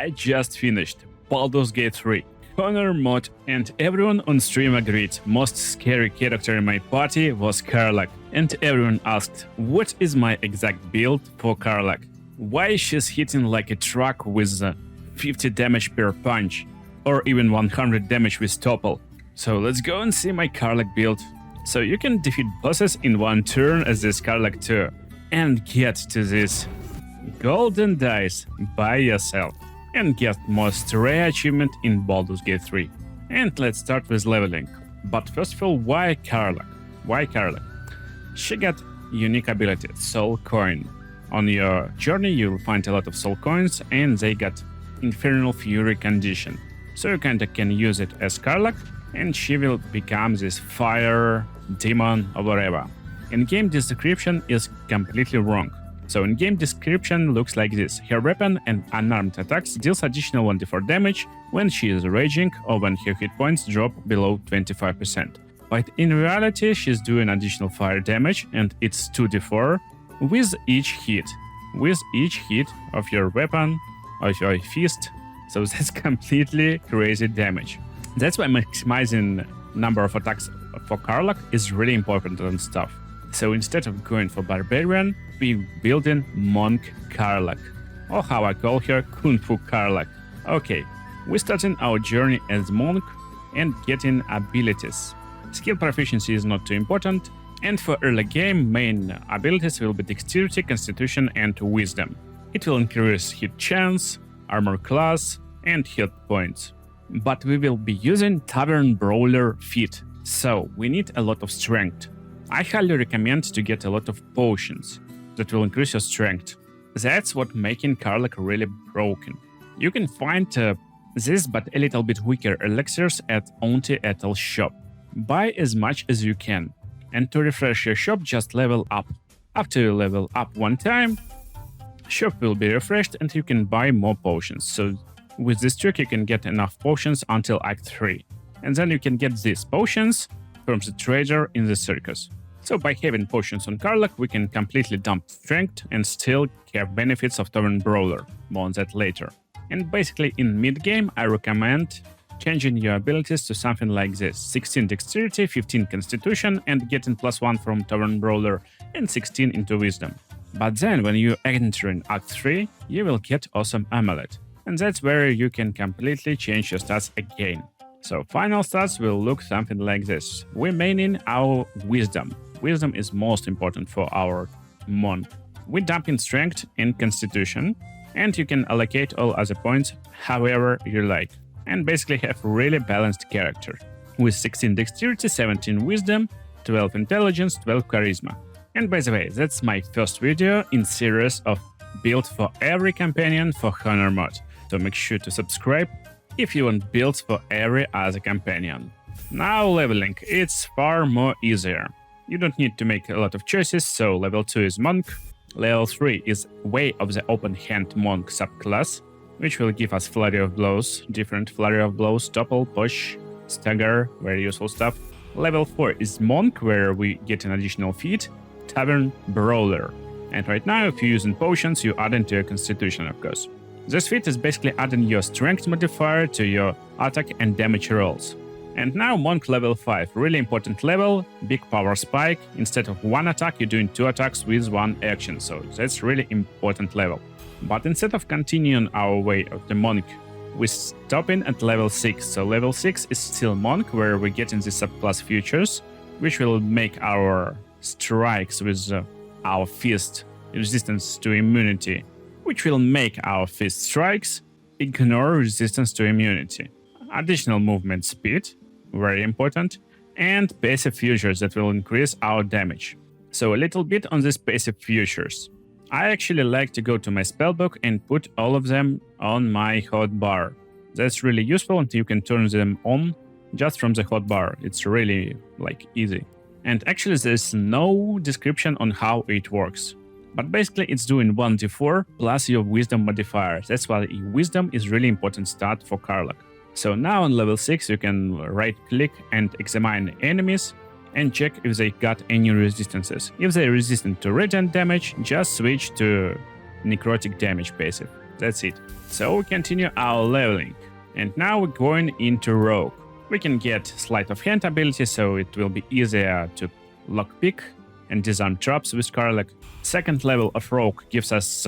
I just finished Baldur's Gate 3, Honor mod, and everyone on stream agreed most scary character in my party was Karlach, and everyone asked what is my exact build for Karlach, why she's hitting like a truck with 50 damage per punch, or even 100 damage with topple. So let's go and see my Karlach build. So you can defeat bosses in one turn as this Karlach too, and get to this golden dice by yourself, and get most rare achievement in Baldur's Gate 3. And let's start with leveling. But first of all, why Karlach? Why Karlach? She got unique ability, Soul Coin. On your journey you'll find a lot of soul coins, and they got Infernal Fury condition. So you kinda can use it as Karlach, and she will become this fire demon or whatever. In-game description is completely wrong. So in-game description looks like this. Her weapon and unarmed attacks deals additional 1d4 damage when she is raging or when her hit points drop below 25%. But in reality she's doing additional fire damage, and it's 2d4 with each hit. With each hit of your weapon, of your fist. So that's completely crazy damage. That's why maximizing number of attacks for Karlach is really important and stuff. So instead of going for Barbarian, we build in Monk Karlach, or how I call her, Kung Fu Karlach. Okay, we're starting our journey as Monk and getting abilities. Skill proficiency is not too important, and for early game, main abilities will be Dexterity, Constitution, and Wisdom. It will increase hit chance, armor class, and hit points. But we will be using Tavern Brawler feat, so we need a lot of strength. I highly recommend to get a lot of potions that will increase your strength. That's what making Karlach really broken. You can find this but a little bit weaker elixirs at Auntie Ethel's shop. Buy as much as you can, and to refresh your shop just level up. After you level up one time, shop will be refreshed and you can buy more potions. So with this trick you can get enough potions until Act 3. And then you can get these potions from the trader in the circus. So by having potions on Karlach, we can completely dump strength and still have benefits of Tavern Brawler. More on that later. And basically in mid-game, I recommend changing your abilities to something like this. 16 Dexterity, 15 Constitution, and getting +1 from Tavern Brawler, and 16 into Wisdom. But then when you enter in Act 3, you will get Awesome Amulet. And that's where you can completely change your stats again. So final stats will look something like this. We're maining our Wisdom. Wisdom is most important for our Monk. We dump in Strength and Constitution, and you can allocate all other points however you like. And basically have really balanced character. With 16 Dexterity, 17 Wisdom, 12 Intelligence, 12 Charisma. And by the way, that's my first video in series of build for every companion for Honor mod. So make sure to subscribe if you want builds for every other companion. Now leveling, it's far more easier. You don't need to make a lot of choices, so level 2 is Monk, level 3 is Way of the Open Hand Monk subclass, which will give us Flurry of Blows, different Flurry of Blows, Topple, Push, Stagger, very useful stuff. Level 4 is Monk, where we get an additional feat, Tavern Brawler. And right now, if you're using potions, you add into your Constitution, of course. This feat is basically adding your Strength modifier to your attack and damage rolls. And now Monk level 5, really important level, big power spike. Instead of one attack, you're doing 2 attacks with 1 action, so that's really important level. But instead of continuing our way of the Monk, we're stopping at level 6. So level 6 is still Monk, where we're getting the subclass features, which will make our strikes with our fist resistance to immunity, which will make our fist strikes ignore resistance to immunity. Additional movement speed, very important, and passive features that will increase our damage. So a little bit on these passive features. I actually like to go to my spellbook and put all of them on my hotbar. That's really useful, and you can turn them on just from the hotbar. It's really easy. And actually there's no description on how it works. But basically it's doing 1d4 plus your Wisdom modifier. That's why Wisdom is really important stat for Karlach. So now on level 6 you can right click and examine enemies and check if they got any resistances. If they're resistant to radiant damage, just switch to necrotic damage passive. That's it. So we continue our leveling. And now we're going into Rogue. We can get Sleight of Hand ability, so it will be easier to lockpick and disarm traps with Karlach. Second level of Rogue gives us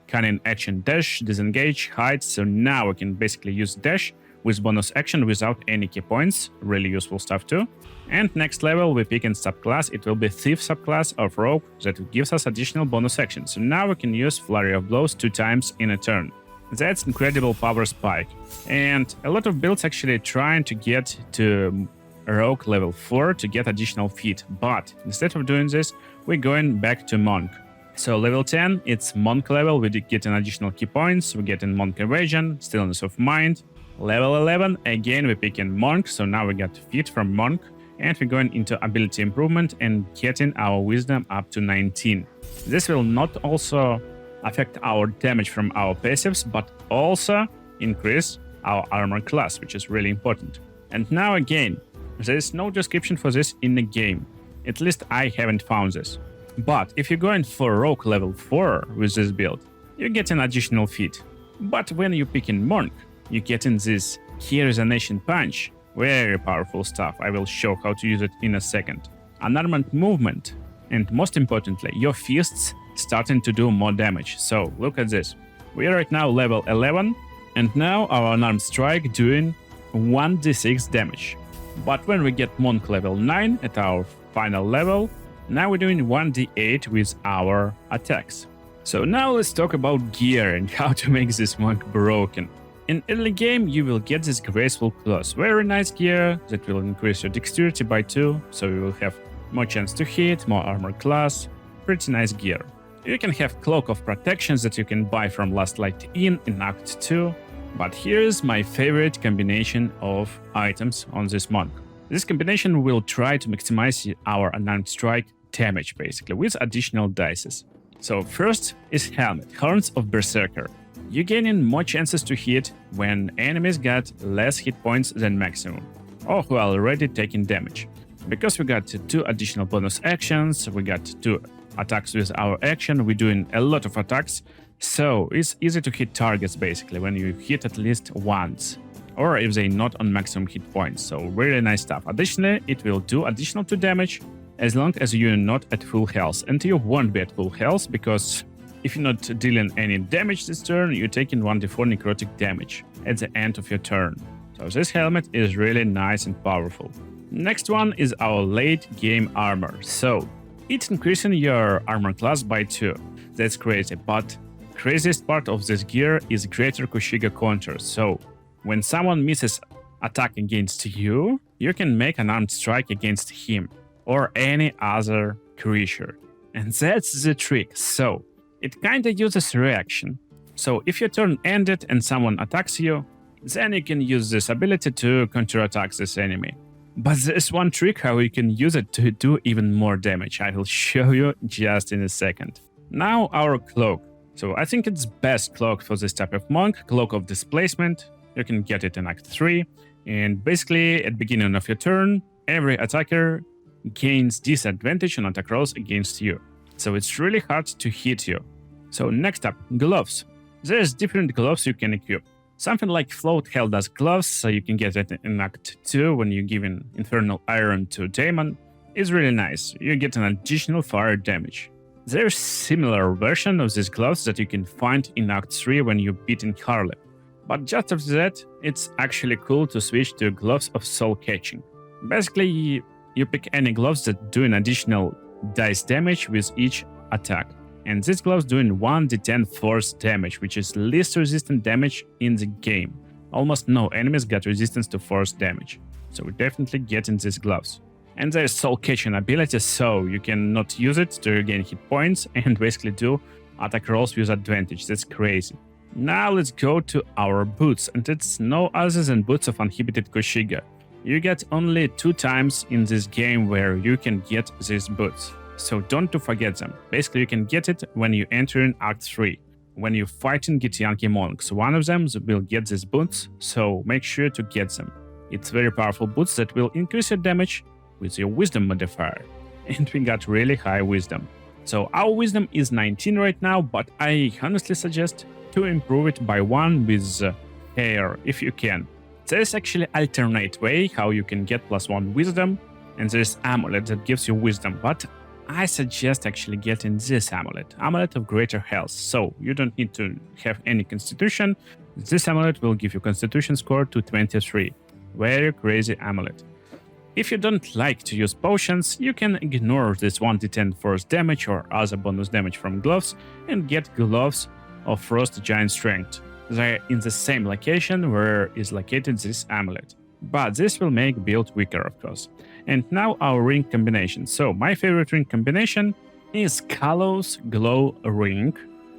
cunning action dash, disengage, hide, so now we can basically use dash with bonus action without any key points, really useful stuff too. And next level we pick in subclass, it will be Thief subclass of Rogue that gives us additional bonus action, so now we can use Flurry of Blows 2 times in a turn. That's incredible power spike. And a lot of builds actually trying to get to Rogue level 4 to get additional feat, but instead of doing this, we're going back to Monk. So level 10, it's Monk level, we get an additional key points, we get in Monk Evasion, Stillness of Mind. Level 11, again we pick in Monk, so now we got feat from Monk, and we're going into ability improvement and getting our wisdom up to 19. This will not also affect our damage from our passives, but also increase our armor class, which is really important. And now again, there is no description for this in the game. At least I haven't found this. But if you're going for Rogue level 4 with this build, you get an additional feat. But when you pick in Monk, you get in this Key Resonation Punch. Very powerful stuff. I will show how to use it in a second. Unarmed movement. And most importantly, your fists starting to do more damage. So look at this. We are right now level 11. And now our unarmed strike doing 1d6 damage. But when we get Monk level 9 at our final level, now we're doing 1d8 with our attacks. So now let's talk about gear and how to make this Monk broken. In early game, you will get this graceful claws, very nice gear that will increase your dexterity by 2, so you will have more chance to hit, more armor class, pretty nice gear. You can have Cloak of Protections that you can buy from Last Light Inn in Act 2, but here's my favorite combination of items on this Monk. This combination will try to maximize our unarmed strike damage basically with additional dices. So first is Helmet, Horns of Berserker. You're gaining more chances to hit when enemies got less hit points than maximum, or who are already taking damage. Because we got 2 additional bonus actions, we got 2 attacks with our action, we're doing a lot of attacks, so it's easy to hit targets basically when you hit at least once, or if they're not on maximum hit points, so really nice stuff. Additionally, it will do additional 2 damage as long as you're not at full health, and you won't be at full health because if you're not dealing any damage this turn, you're taking 1d4 necrotic damage at the end of your turn. So this helmet is really nice and powerful. Next one is our late game armor. So it's increasing your armor class by 2. That's crazy, but craziest part of this gear is greater Kushiga counter. So when someone misses attack against you, you can make an armed strike against him or any other creature. And that's the trick. So it kinda uses reaction. So if your turn ended and someone attacks you, then you can use this ability to counterattack this enemy. But there's one trick how you can use it to do even more damage. I will show you just in a second. Now our cloak. So I think it's best cloak for this type of monk, Cloak of Displacement. You can get it in Act 3. And basically at the beginning of your turn, every attacker gains disadvantage on attack rolls against you. So it's really hard to hit you. So next up, gloves. There's different gloves you can equip. Something like Float Hell does gloves, so you can get it in Act 2 when you're giving Infernal Iron to Daemon. It's really nice. You get an additional fire damage. There's similar version of these gloves that you can find in Act 3 when you're beating Karlach. But just after that, it's actually cool to switch to Gloves of Soul Catching. Basically, you pick any gloves that do an additional dice damage with each attack. And these gloves doing 1d10 force damage, which is least resistant damage in the game. Almost no enemies got resistance to force damage, so we're definitely getting these gloves. And there's soul catching ability, so you can not use it to regain hit points and basically do attack rolls with advantage. That's crazy. Now let's go to our boots, and it's no other than Boots of Uninhibited Kushiga. You get only 2 times in this game where you can get these boots. So don't forget them. Basically, you can get it when you enter in Act 3. When you're fighting Githyanki monks, one of them will get these boots, so make sure to get them. It's very powerful boots that will increase your damage with your wisdom modifier. And we got really high wisdom. So our wisdom is 19 right now, but I honestly suggest to improve it by 1 with hair if you can. There's actually alternate way how you can get +1 wisdom, and there's amulet that gives you wisdom, but I suggest actually getting this amulet of greater health. So you don't need to have any constitution. This amulet will give you constitution score to 23. Very crazy amulet. If you don't like to use potions, you can ignore this 1d10 force damage or other bonus damage from gloves and get gloves of frost giant strength. They're in the same location where is located this amulet. But this will make build weaker, of course. And now our ring combination. So my favorite ring combination is Karlach's Glow Ring.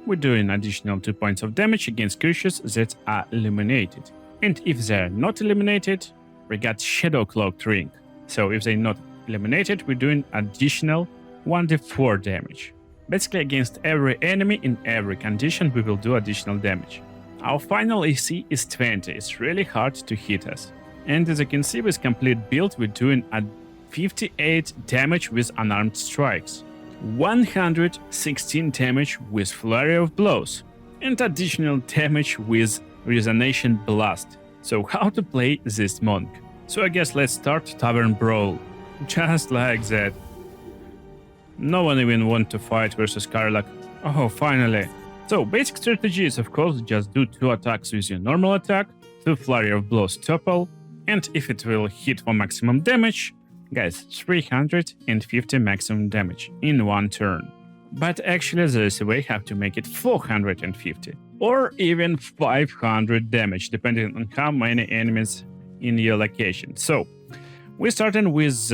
We're doing additional 2 points of damage against creatures that are eliminated. And if they're not eliminated, we got Shadow Cloaked Ring. So if they're not eliminated, we're doing additional 1d4 damage. Basically against every enemy in every condition, we will do additional damage. Our final AC is 20. It's really hard to hit us. And as you can see, with complete build, we're doing a 58 damage with unarmed strikes, 116 damage with flurry of blows, and additional damage with resonation blast. So how to play this monk? So I guess let's start Tavern Brawl. Just like that. No one even want to fight versus Karlach. Oh, finally. So basic strategy is of course just do 2 attacks with your normal attack, 2 flurry of blows topple, and if it will hit for maximum damage, guys, 350 maximum damage in 1 turn. But actually there is a way how to make it 450 or even 500 damage depending on how many enemies in your location. So we're starting with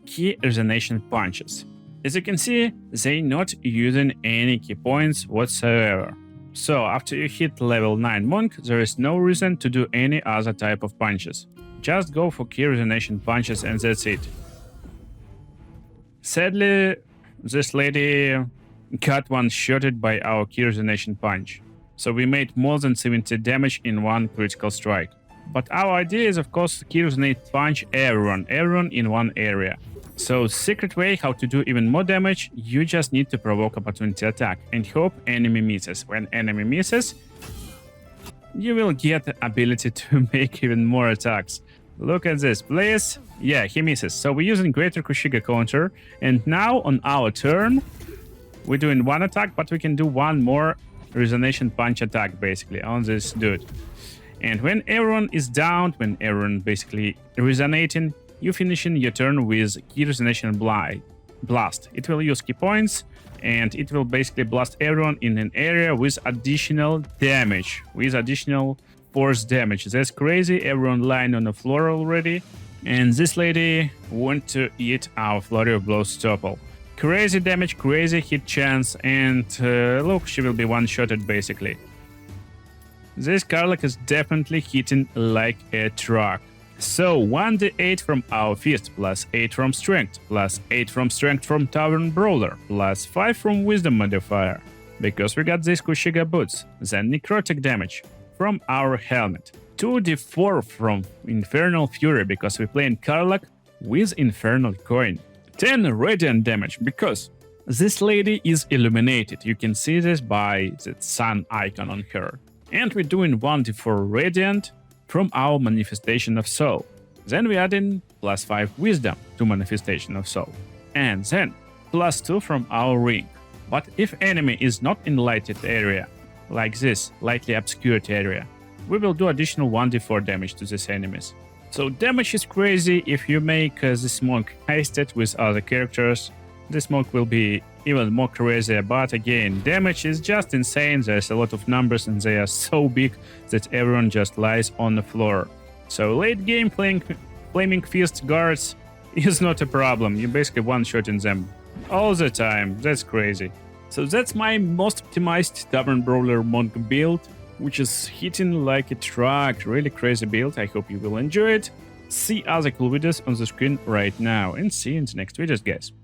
key resonation punches. As you can see, they're not using any key points whatsoever. So after you hit level 9 monk, there is no reason to do any other type of punches. Just go for key resonation punches and that's it. Sadly, this lady got one-shotted by our key resonation punch. So we made more than 70 damage in 1 critical strike. But our idea is of course key resonate punch everyone in one area. So secret way how to do even more damage, you just need to provoke opportunity attack and hope enemy misses. When enemy misses, you will get the ability to make even more attacks. Look at this, please. Yeah, he misses. So we're using Greater Kushiga counter, and now on our turn, we're doing 1 attack, but we can do 1 more resonation punch attack basically on this dude. And when everyone is down, when everyone basically resonating, you finishing your turn with key resonation blast. It will use key points, and it will basically blast everyone in an area with additional damage, with additional force damage. That's crazy. Everyone lying on the floor already, and this lady want to eat our flurry of blows topple. Crazy damage, crazy hit chance, and look, she will be one-shotted basically. This Karlach is definitely hitting like a truck. So 1d8 from our fist, plus 8 from strength, plus 8 from strength from Tavern Brawler, plus 5 from wisdom modifier, because we got these Kushiga boots. Then necrotic damage from our helmet, 2d4 from Infernal Fury, because we play in Karlach with Infernal Coin, 10 radiant damage, because this lady is illuminated. You can see this by the sun icon on her. And we're doing 1d4 radiant from our Manifestation of Soul. Then we add in plus 5 wisdom to Manifestation of Soul. And then plus 2 from our ring. But if enemy is not in lighted area, like this, lightly obscured area, we will do additional 1d4 damage to these enemies. So damage is crazy. If you make this monk hasted with other characters, this monk will be even more crazy. But again, damage is just insane. There's a lot of numbers and they are so big that everyone just lies on the floor. So late game playing Flaming Fist guards is not a problem. You basically one-shotting them all the time. That's crazy. So that's my most optimized Tavern Brawler monk build, which is hitting like a truck. Really crazy build. I hope you will enjoy it. See other cool videos on the screen right now, and see you in the next videos, guys.